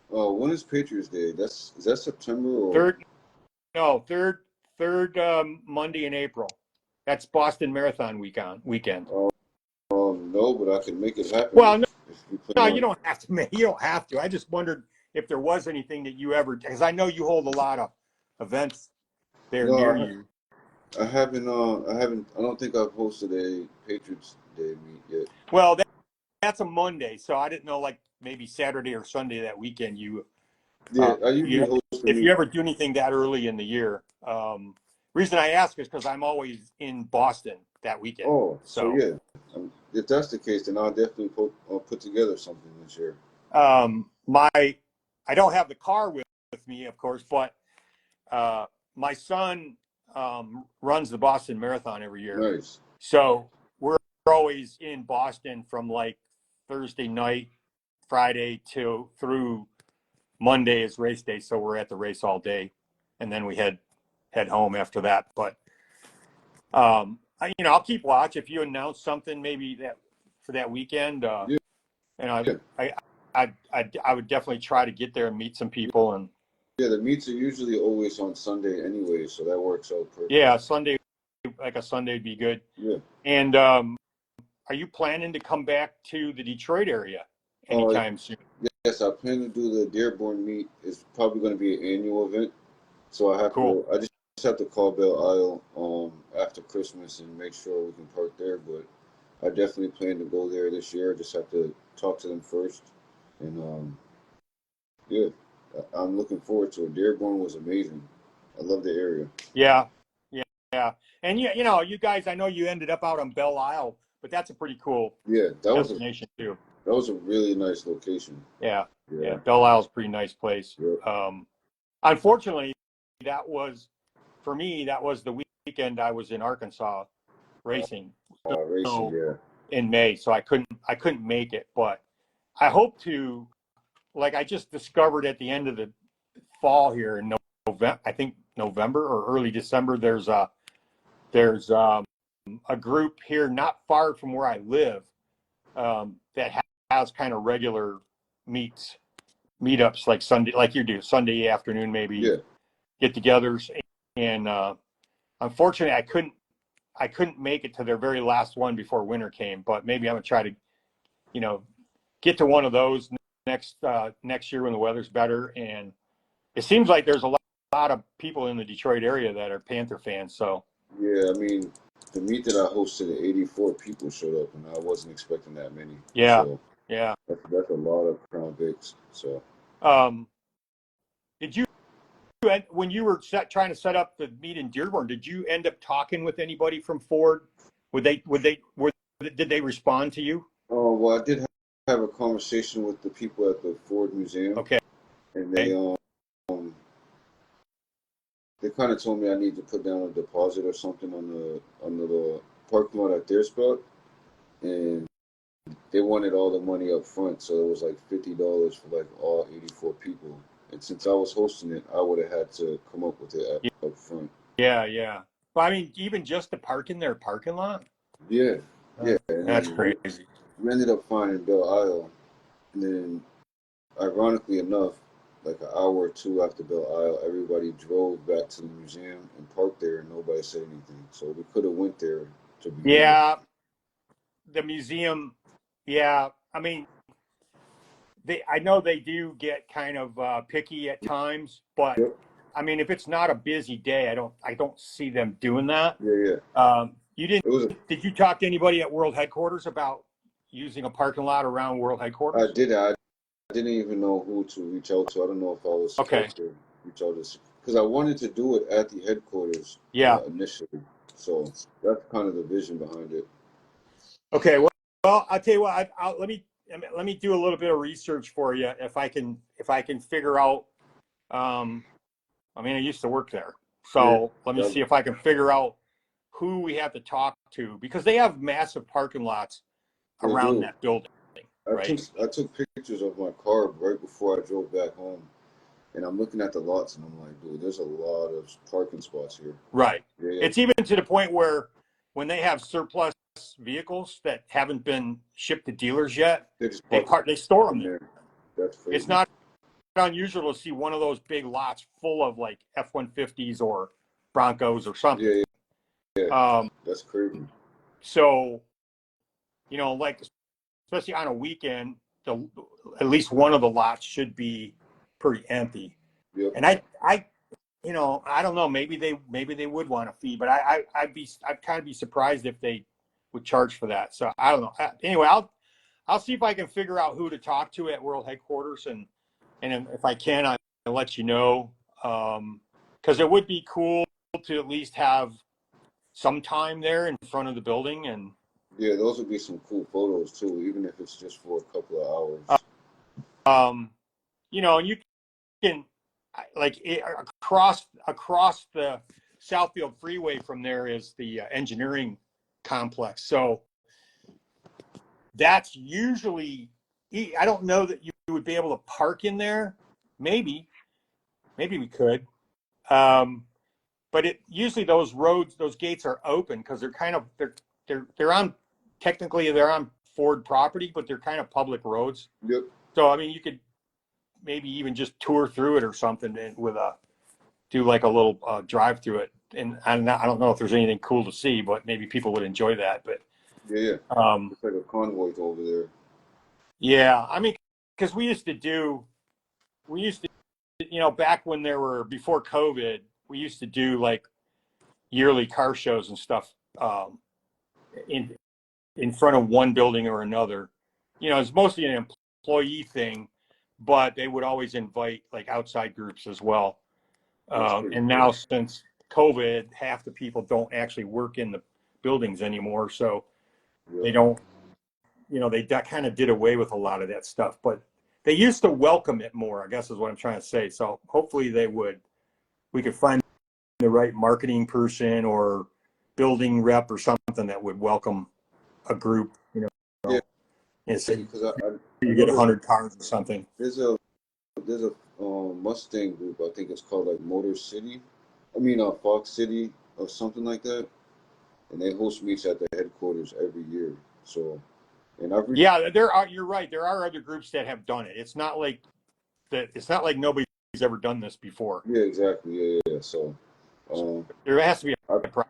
When is Patriots Day? Is that September or? Third, no, third Monday in April. That's Boston Marathon weekend. No, but I can make it happen Well, no, if you plan no, on you it. don't have to. You don't have to. I just wondered if there was anything that you ever, because I know you hold a lot of events there No, near you. I haven't. I haven't. I don't think I've hosted a Patriots Day meet yet. Well, that's a Monday, so I didn't know, like maybe Saturday or Sunday that weekend Yeah, I usually host a if you meet. ever do anything that early in the year. Reason I ask is because I'm always in Boston that weekend. Oh, so So yeah. If that's the case, then I'll definitely put together something this year. I don't have the car with me, of course, but my son runs the Boston Marathon every year. Nice. So we're always in Boston from like Thursday night, Friday through Monday is race day. So we're at the race all day, and then we head home after that. But I'll keep watch if you announce something maybe that for that weekend. Yeah. And Yeah. I would definitely try to get there and meet some people. And Yeah, the meets are usually always on Sunday anyway, so that works out perfect. yeah, Sunday, like a Sunday would be good. Yeah. And are you planning to come back to the Detroit area anytime soon? Yes, I plan to do the Dearborn meet. It's probably going to be an annual event, so Cool. I just have to call Belle Isle after Christmas and make sure we can park there. But I definitely plan to go there this year. Just have to talk to them first, and yeah, I'm looking forward to it. Dearborn was amazing. I love the area. Yeah, yeah. And you guys, I know you ended up out on Belle Isle, but that's a pretty cool Yeah, destination too. that was a really nice location. Yeah, Yeah. Belle Isle's a pretty nice place. Yep. Unfortunately, for me, that was the weekend I was in Arkansas racing. Racing. So Yeah. in May, so I couldn't make it, but I hope to. Like I just discovered at the end of the fall here in November, I think November or early December, there's a group here not far from where I live that has kind of regular meetups like Sunday, like you do, Sunday afternoon maybe, Yeah. get-togethers. And unfortunately, I couldn't make it to their very last one before winter came. But maybe I'm gonna try to get to one of those next year when the weather's better. And it seems like there's a lot of people in the Detroit area that are Panther fans. So Yeah, I mean, the meet that I hosted, 84 people showed up, and I wasn't expecting that many. yeah, So yeah. that's a lot of Crown Vics. So Um, did you when you were trying to set up the meet in Dearborn? Did you end up talking with anybody from Ford? Did they respond to you? well, I did have a conversation with the people at the Ford Museum, Okay. and they kind of told me I need to put down a deposit or something on the parking lot at their spot, and they wanted all the money up front, so it was like $50 for like all 84 people. And since I was hosting it, I would have had to come up with it up front. Yeah, yeah. Well, I mean, even just to park in their parking lot. Yeah, yeah. And That's then crazy. we ended up finding Belle Isle, and then ironically enough, like an hour or two after Belle Isle, everybody drove back to the museum and parked there, and nobody said anything. So we could have went there to begin with. Yeah, the museum. Yeah, I mean, I know they do get kind of picky at times, but Yep. I mean, if it's not a busy day, I don't see them doing that. Yeah, yeah. You It was. did you talk to anybody at World Headquarters about using a parking lot around World Headquarters? I did. I didn't even know who to reach out to. I don't know if I was supposed to reach out to, because I wanted to do it at the headquarters initially. So that's kind of the vision behind it. Okay. Well, I'll tell you what. Let me do a little bit of research for you if I can figure out I mean, I used to work there. Yeah, So let me see if I can figure out who we have to talk to, because they have massive parking lots they around do. that building, right? I took pictures of my car right before I drove back home, and I'm looking at the lots, and I'm like, dude, there's a lot of parking spots here. Right. Yeah, yeah. It's even to the point where when they have surplus vehicles that haven't been shipped to dealers yet, They just park they store them in there. there. That's It's crazy. not unusual to see one of those big lots full of like F-150s or Broncos or something. Yeah, yeah. Um, That's crazy. so, like especially on a weekend, at least one of the lots should be pretty empty. Yep. And I don't know. Maybe they would want a fee, but I'd kind of be surprised if they would charge for that. So I don't know. Anyway, I'll see if I can figure out who to talk to at World Headquarters, and if I can, I'll let you know. Because it would be cool to at least have some time there in front of the building, and Yeah, those would be some cool photos too, even if it's just for a couple of hours. um, and you can like across the Southfield Freeway from there is the engineering complex. So that's usually, I don't know that you would be able to park in there. Maybe we could. But it usually those gates are open because they're kind of they're on, technically they're on Ford property, but they're kind of public roads. Yep. So I mean, you could maybe even just tour through it or something do like a little drive through it. And I don't know if there's anything cool to see, but maybe people would enjoy that. But Yeah, yeah. um, It's like a convoy over there. yeah, I mean, because we used to, back when before COVID, we used to do like yearly car shows and stuff in in front of one building or another. It's mostly an employee thing, but they would always invite like outside groups as well. That's pretty And cool. now since COVID, half the people don't actually work in the buildings anymore, so they Yep. don't. They kind of did away with a lot of that stuff, but they used to welcome it more, I guess is what I'm trying to say. So hopefully we could find the right marketing person or building rep or something that would welcome a group, Yeah, and say because I you get know 100 cars or something. there's a Mustang group. I think it's called like Motor City. I mean, Fox City or something like that. And they host meets at the headquarters every year. So, and every Yeah, you're right. There are other groups that have done it. It's not like that. It's not like nobody's ever done this before. yeah, exactly, yeah, yeah. So, So um, there has to be I, a problem.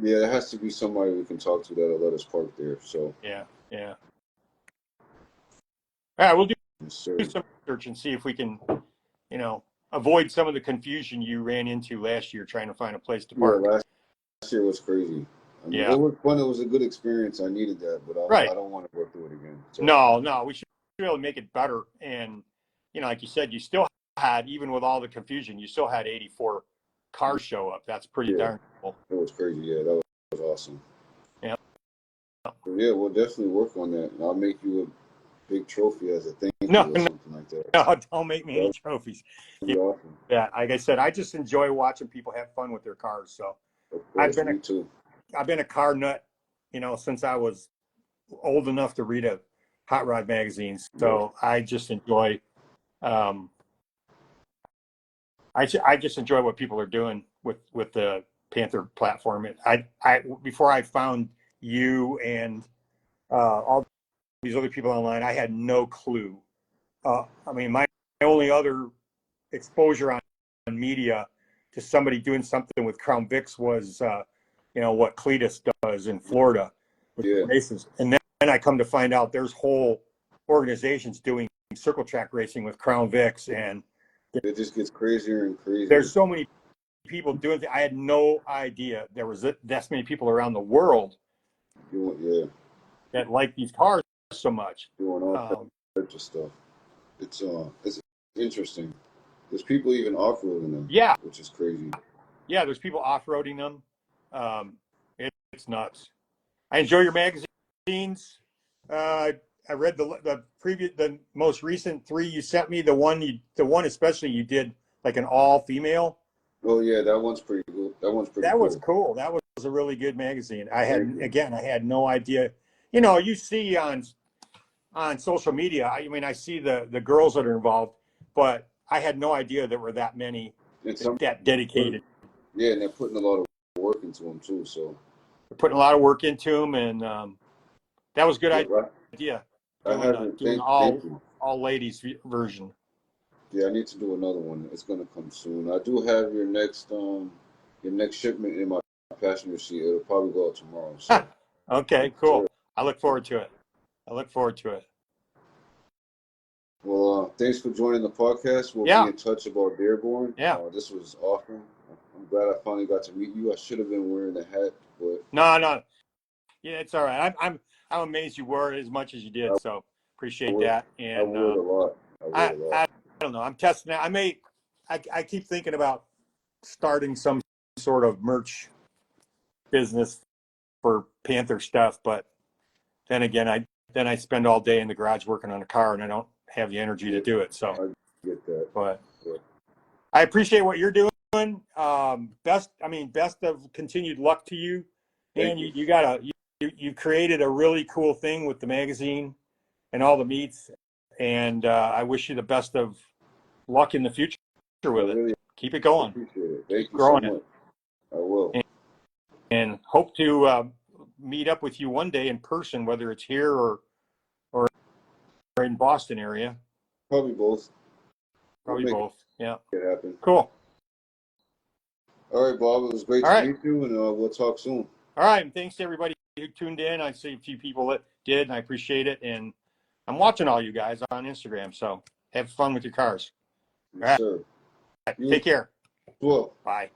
yeah, there has to be somebody we can talk to that'll let us park there. So, Yeah, yeah. All right, we'll yes, do sir. some research and see if we can, avoid some of the confusion you ran into last year trying to find a place to Yeah, park. last year was crazy. I mean, it Yeah, was fun. It was a good experience. I needed that, but right. I don't want to go through it again. So, No, we should really make it better. And like you said, you still had, even with all the confusion, you still had 84 cars show up. That's pretty yeah, darn cool. it was crazy. Yeah, that was awesome. Yeah. So, yeah, we'll definitely work on that. And I'll make you a big trophy as a thank No, you or no, something like that. no, don't make me any That trophies. would be awesome. Yeah, like I said, I just enjoy watching people have fun with their cars. So Of I've course, been a me too. I've been a car nut, since I was old enough to read a hot rod magazine. Yep. So I just enjoy um, I just enjoy what people are doing with the Panther platform. I before I found you and all these other people online, I had no clue. I mean, my only other exposure on media to somebody doing something with Crown Vics was, what Cletus does in Florida with Yeah. races, and then I come to find out there's whole organizations doing circle track racing with Crown Vics, and It just gets crazier and crazier. there's so many people doing it. I had no idea there was that many people around the world Yeah, that like these cars so much. doing all Um, types of stuff. It's interesting. There's people even off-roading them, yeah, which is crazy. yeah. There's people off-roading them. It's nuts. I enjoy your magazines. Uh, I read the most recent three you sent me. The one especially you did like an all female. Oh yeah, that one's pretty good. That one's pretty That was cool. cool. That was a really good magazine. I Thank had you. again, I had no idea. You know, you see on social media. I mean, I see the girls that are involved, but I had no idea there were that many And some, that dedicated. yeah, and they're putting a lot of work into them too. So They're putting a lot of work into them, and that was a good yeah, idea. I haven't. Doing Thank you. all ladies version. Yeah, I need to do another one. It's gonna come soon. I do have your next shipment in my passenger seat. It'll probably go out tomorrow. So Okay, yes, sir. cool. I look forward to it. I look forward to it. Well, thanks for joining the podcast. We'll be Yeah, in touch about Dearborn. yeah. This was awesome. I'm glad I finally got to meet you. I should have been wearing the hat, but No, no. Yeah, it's all right. I'm amazed you wore it as much as you I, did. So I appreciate wear that. I And wear it a lot. I wear I, it a lot. I I don't know. I'm testing it. I keep thinking about starting some sort of merch business for Panther stuff, but then again, I spend all day in the garage working on a car, and I don't have the energy to Yeah, do it. So, I get that. but But I appreciate what you're doing. Best of continued luck to you. thank And you. you created a really cool thing with the magazine and all the meets, and I wish you the best of luck in the future I with it. really Keep it going. appreciate it. Thank Keep you so growing it, much. I will. and hope to meet up with you one day in person, whether it's here or in Boston area. Probably both. We'll Probably make both. Yeah. it happen. Cool. All right, Bob. It was great All to right. meet you, and we'll talk soon. All right. And thanks to everybody who tuned in. I see a few people that did, and I appreciate it. And I'm watching all you guys on Instagram. So have fun with your cars. All Yes, right. sir. You Take care. as well. Bye.